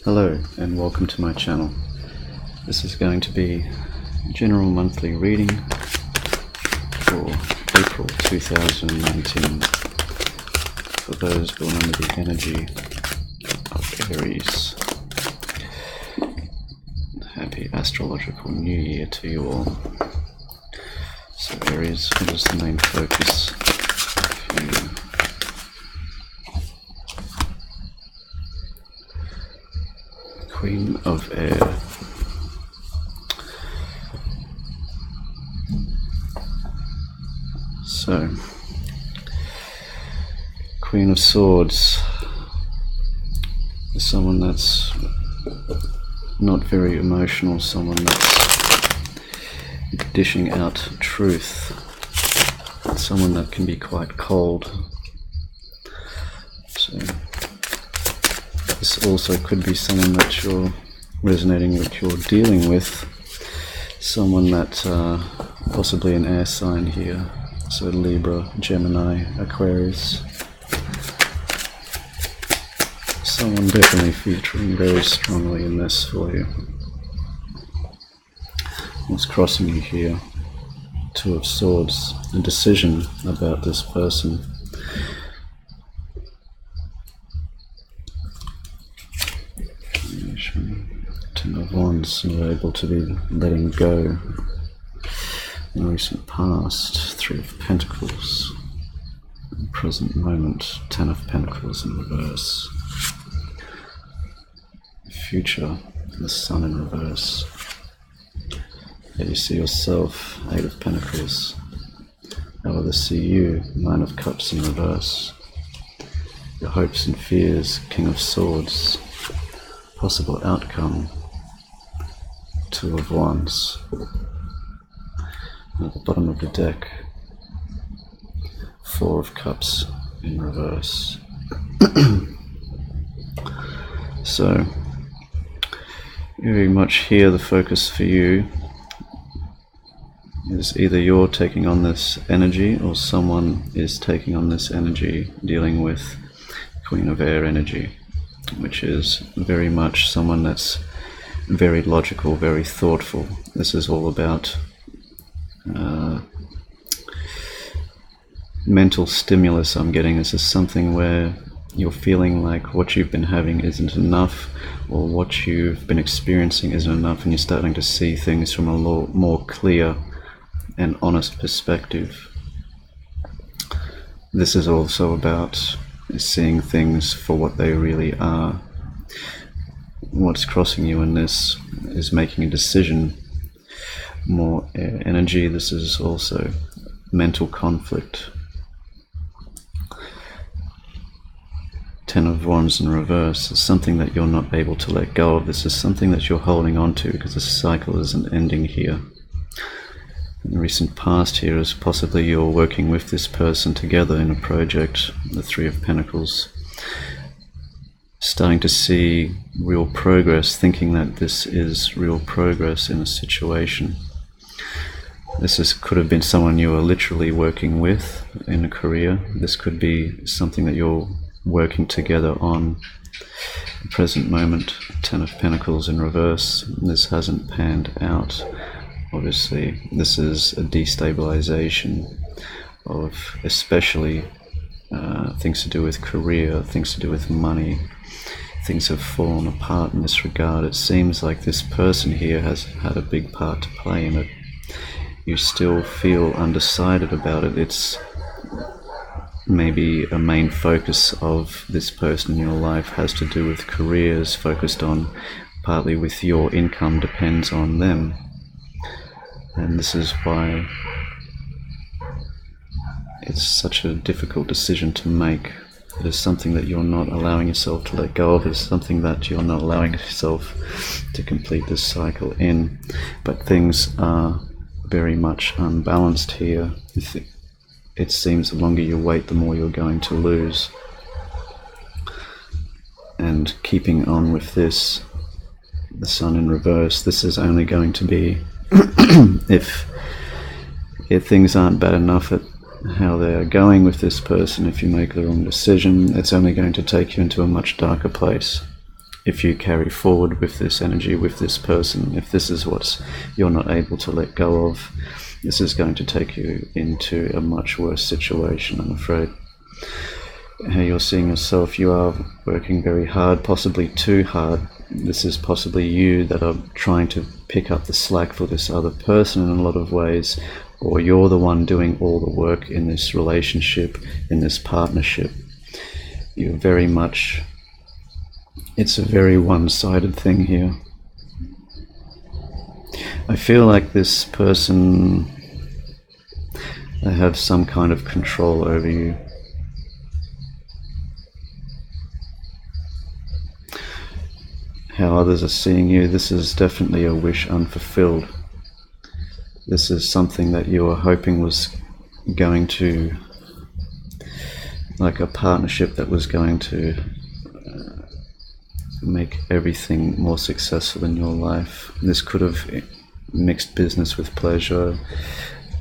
Hello and welcome to my channel. This is going to be a general monthly reading for April 2019 for those born under the energy of Aries. Happy astrological new year to you all. So Aries, what is the main focus for you? Queen of Air. So, Queen of Swords is someone that's not very emotional, someone that's dishing out truth, someone that can be quite cold. So, this also could be someone that you're resonating with, you're dealing with, someone that possibly an air sign here, so Libra, Gemini, Aquarius. Someone definitely featuring very strongly in this for you. What's crossing you here? Two of Swords, a decision about this person. Ten of Wands, you're able to be letting go in the recent past. Three of Pentacles, present moment. Ten of Pentacles in reverse. Future, the Sun in reverse. There you see yourself, Eight of Pentacles. How others see you, Nine of Cups in reverse. Your hopes and fears, King of Swords. Possible outcome, Two of Wands. At the bottom of the deck, Four of Cups in reverse. So, very much here the focus for you is either you're taking on this energy or someone is taking on this energy, dealing with Queen of Air energy, which is very much someone that's very logical, very thoughtful. This is all about mental stimulus I'm getting. This is something where you're feeling like what you've been having isn't enough, or what you've been experiencing isn't enough, and you're starting to see things from a more clear and honest perspective. This is also about seeing things for what they really are. What's crossing you in this is making a decision. More air energy. This is also mental conflict. Ten of Wands in reverse is something that you're not able to let go of. This is something that you're holding on to because the cycle isn't ending here. In the recent past here is possibly you're working with this person together in a project, the Three of Pentacles. Starting to see real progress, thinking that this is real progress in a situation. This could have been someone you were literally working with in a career. This could be something that you're working together on. The present moment, Ten of Pentacles in reverse. This hasn't panned out. Obviously, this is a destabilization of especially things to do with career, things to do with money. Things have fallen apart in this regard. It seems like this person here has had a big part to play in it. You still feel undecided about it. It's maybe a main focus of this person in your life has to do with careers, focused on partly with your income depends on them. And this is why it's such a difficult decision to make. It is something that you're not allowing yourself to let go of. It's something that you're not allowing yourself to complete this cycle in. But things are very much unbalanced here. It seems the longer you wait, the more you're going to lose. And keeping on with this, the Sun in reverse, this is only going to be, if things aren't bad enough at how they're going with this person, if you make the wrong decision, it's only going to take you into a much darker place. if you carry forward with this energy, with this person, if this is what you're not able to let go of, this is going to take you into a much worse situation, I'm afraid. How you're seeing yourself, you are working very hard, possibly too hard. This is possibly you that are trying to pick up the slack for this other person in a lot of ways, or you're the one doing all the work in this relationship, in this partnership. You're very much, it's a very one-sided thing here. I feel like this person, they have some kind of control over you. How others are seeing you, this is definitely a wish unfulfilled. This is something that you were hoping was going to, like a partnership that was going to make everything more successful in your life. This could have mixed business with pleasure,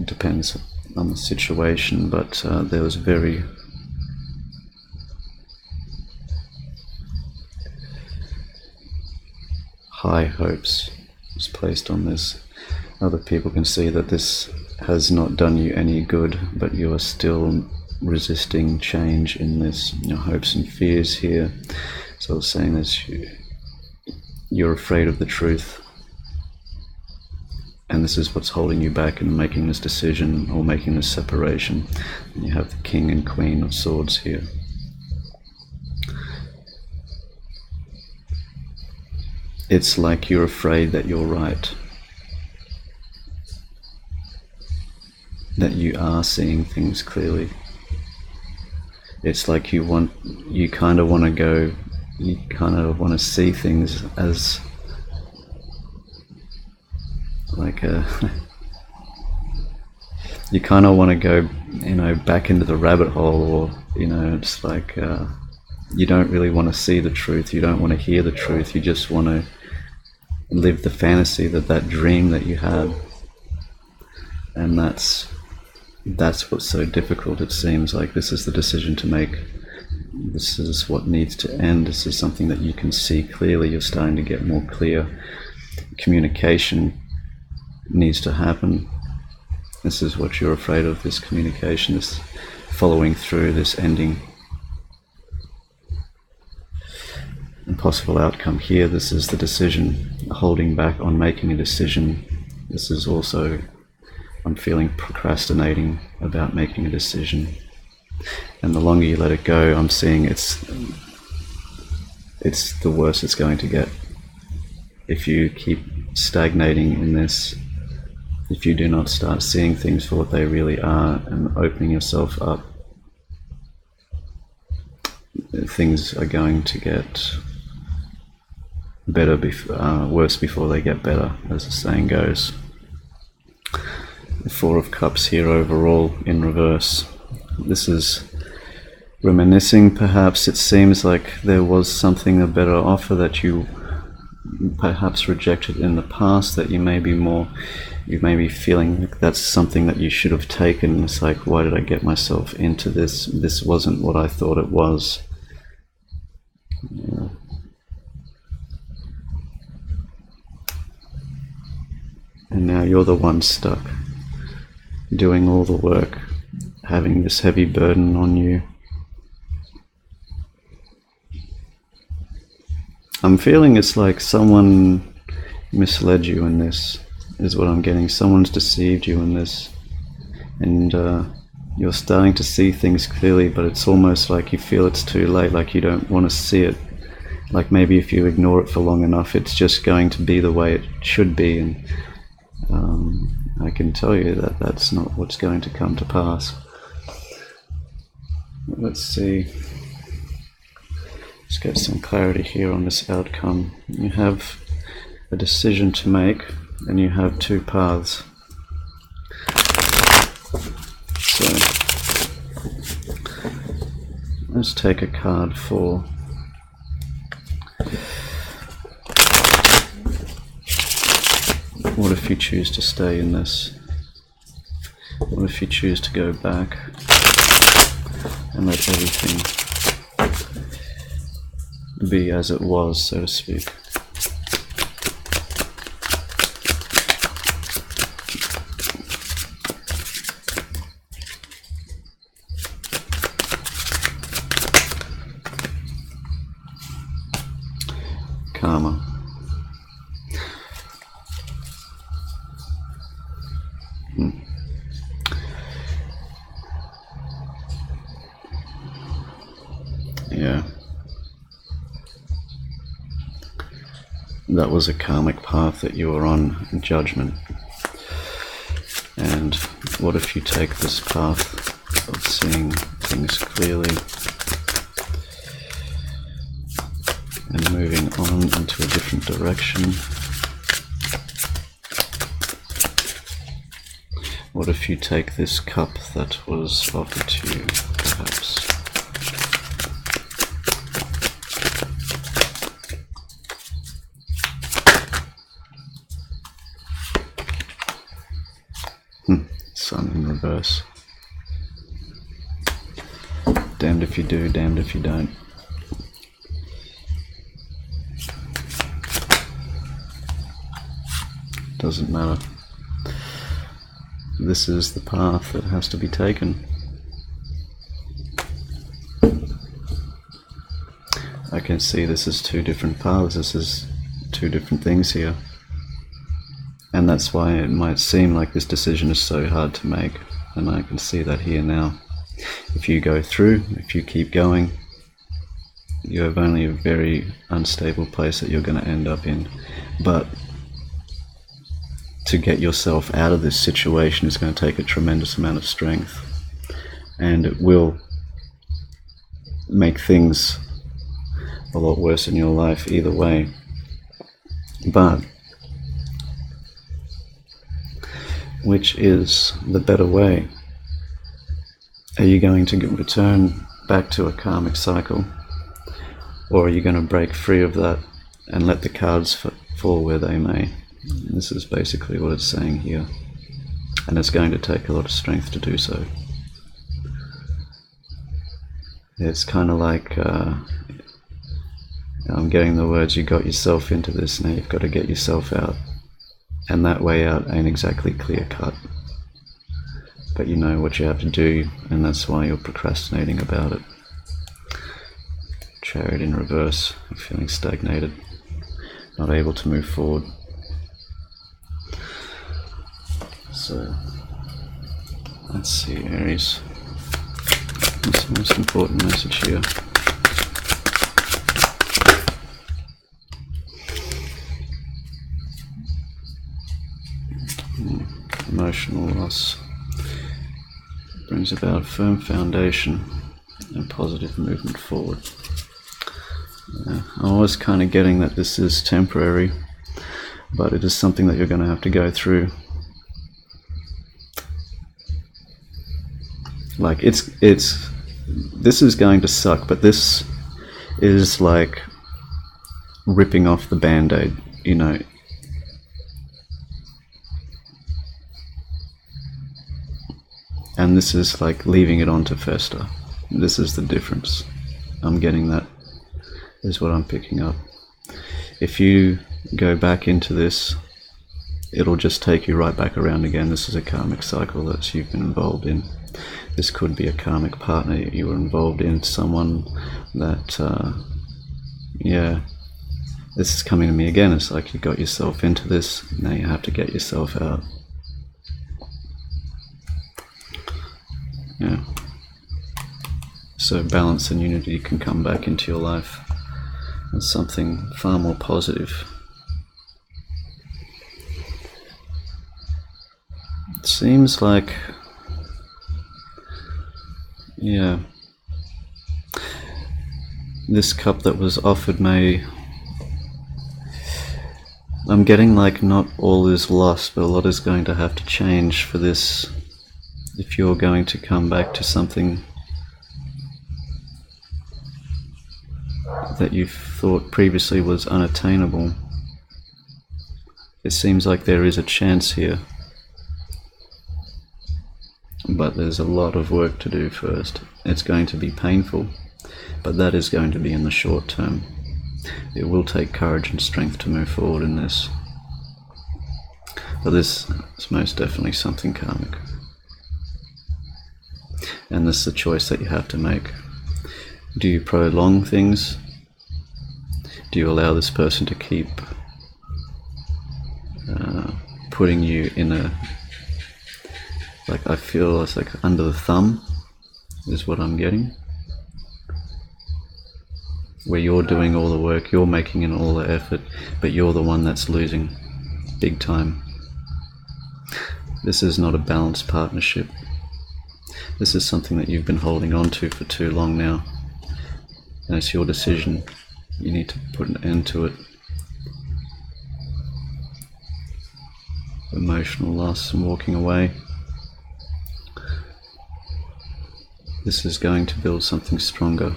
it depends on the situation, but there was very high hopes was placed on this. Other people can see that this has not done you any good, but you are still resisting change in this, your hopes and fears here. So I was saying this, you're afraid of the truth, and this is what's holding you back in making this decision or making this separation. And you have the King and Queen of Swords here. It's like you're afraid that you're right, that you are seeing things clearly. It's like you kind of want to see things as like you kind of want to go, back into the rabbit hole, or, it's like you don't really want to see the truth, you don't want to hear the truth, you just want to live the fantasy, that dream that you had. And that's what's so difficult. It seems like this is the decision to make. This is what needs to end. This is something that you can see clearly. You're starting to get more clear. Communication needs to happen. This is what you're afraid of, this communication, this following through, this ending. And possible outcome here, this is the decision, holding back on making a decision. This is also, I'm feeling procrastinating about making a decision. And the longer you let it go, I'm seeing it's the worse it's going to get. If you keep stagnating in this, if you do not start seeing things for what they really are and opening yourself up, things are going to get worse before they get better, as the saying goes. The Four of Cups here overall in reverse. This is reminiscing, perhaps. It seems like there was something, a better offer that you perhaps rejected in the past, that you may be feeling like that's something that you should have taken. It's like, why did I get myself into this? This wasn't what I thought it was. Yeah. And now you're the one stuck, doing all the work, having this heavy burden on you. I'm feeling it's like someone misled you in this, is what I'm getting. Someone's deceived you in this, and you're starting to see things clearly, but it's almost like you feel it's too late, like you don't want to see it. Like maybe if you ignore it for long enough, it's just going to be the way it should be, and I can tell you that that's not what's going to come to pass. Let's see. Let's get some clarity here on this outcome. You have a decision to make, and you have two paths. So let's take a card for what if you choose to stay in this? What if you choose to go back and let everything be as it was, so to speak. Karma. Yeah. That was a karmic path that you were on, judgment. And what if you take this path of seeing things clearly and moving on into a different direction? What if you take this cup that was offered to you, perhaps? Sun in reverse. Damned if you do, damned if you don't. Doesn't matter. This is the path that has to be taken. I can see this is two different paths. This is two different things here. And that's why it might seem like this decision is so hard to make. And I can see that here now. If you go through, if you keep going, you have only a very unstable place that you're going to end up in. But to get yourself out of this situation is going to take a tremendous amount of strength. And it will make things a lot worse in your life either way. But which is the better way? Are you going to return back to a karmic cycle, or are you going to break free of that and let the cards fall where they may? This is basically what it's saying here, and it's going to take a lot of strength to do so. It's kind of like I'm getting the words, you got yourself into this, now you've got to get yourself out. And that way out ain't exactly clear cut, but you know what you have to do, and that's why you're procrastinating about it. Chariot in reverse, you're feeling stagnated, not able to move forward. So let's see, Aries, what's the most important message here? Emotional loss brings about a firm foundation and positive movement forward. I was kind of getting that this is temporary, but it is something that you're going to have to go through. Like this is going to suck, but this is like ripping off the band-aid, you know. And this is like leaving it on to fester. This is the difference. I'm getting that, is what I'm picking up. If you go back into this, it'll just take you right back around again. This is a karmic cycle that you've been involved in. This could be a karmic partner you were involved in, someone that, yeah, this is coming to me again. It's like you got yourself into this, now you have to get yourself out. Yeah. So balance and unity can come back into your life as something far more positive. It seems like, yeah, this cup that was offered I'm getting like not all is lost, but a lot is going to have to change for this. If you're going to come back to something that you've thought previously was unattainable, it seems like there is a chance here. But there's a lot of work to do first. It's going to be painful, but that is going to be in the short term. It will take courage and strength to move forward in this. But this is most definitely something karmic. And this is a choice that you have to make. Do you prolong things? Do you allow this person to keep putting you in a, like, I feel it's like under the thumb is what I'm getting, where you're doing all the work, you're making in all the effort, but you're the one that's losing big time. This is not a balanced partnership. This is something that you've been holding on to for too long now, and it's your decision. You need to put an end to it. Emotional loss and walking away. This is going to build something stronger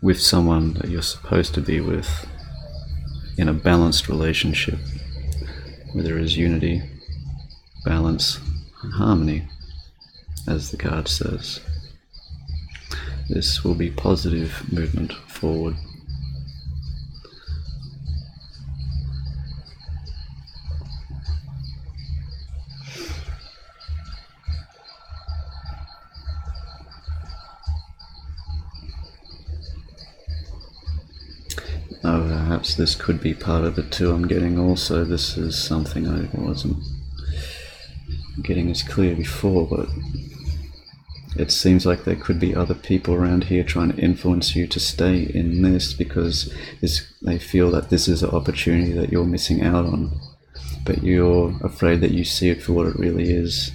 with someone that you're supposed to be with in a balanced relationship, where there is unity, balance, and harmony, as the card says. This will be positive movement forward. Perhaps this could be part of it too. I'm getting also, this is something I wasn't getting as clear before, but it seems like there could be other people around here trying to influence you to stay in this, because they feel that this is an opportunity that you're missing out on, but you're afraid that you see it for what it really is,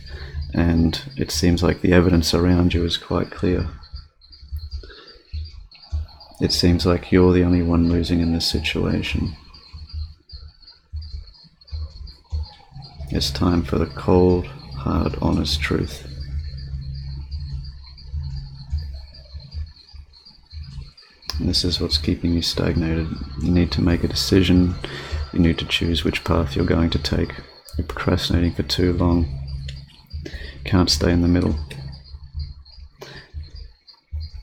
and it seems like the evidence around you is quite clear. It seems like you're the only one losing in this situation. It's time for the cold, hard, honest truth. And this is what's keeping you stagnated. You need to make a decision. You need to choose which path you're going to take. You're procrastinating for too long. Can't stay in the middle.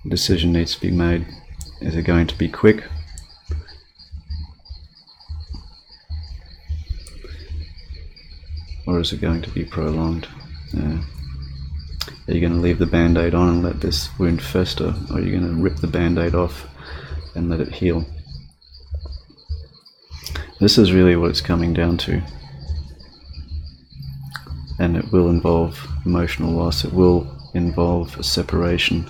A decision needs to be made. Is it going to be quick? Or is it going to be prolonged? Are you going to leave the band-aid on and let this wound fester? Or are you going to rip the band-aid off and let it heal? This is really what it's coming down to. And it will involve emotional loss. It will involve a separation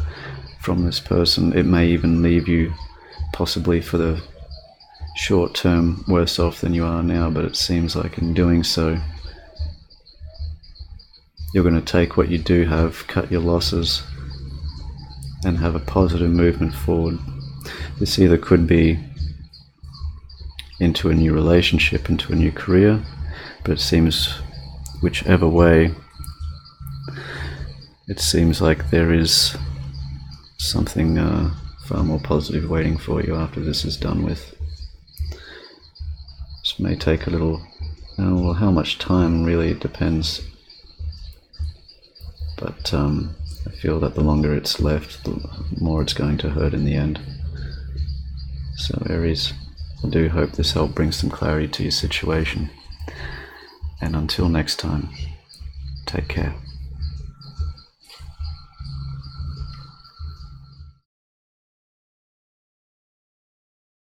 from this person. It may even leave you possibly for the short term worse off than you are now, but it seems like in doing so you're going to take what you do have, cut your losses, and have a positive movement forward. This either could be into a new relationship, into a new career, but it seems whichever way, it seems like there is something far more positive waiting for you after this is done with. This may take a little, well, how much time really, it depends. But I feel that the longer it's left, the more it's going to hurt in the end. So Aries, I do hope this helped bring some clarity to your situation. And until next time, take care.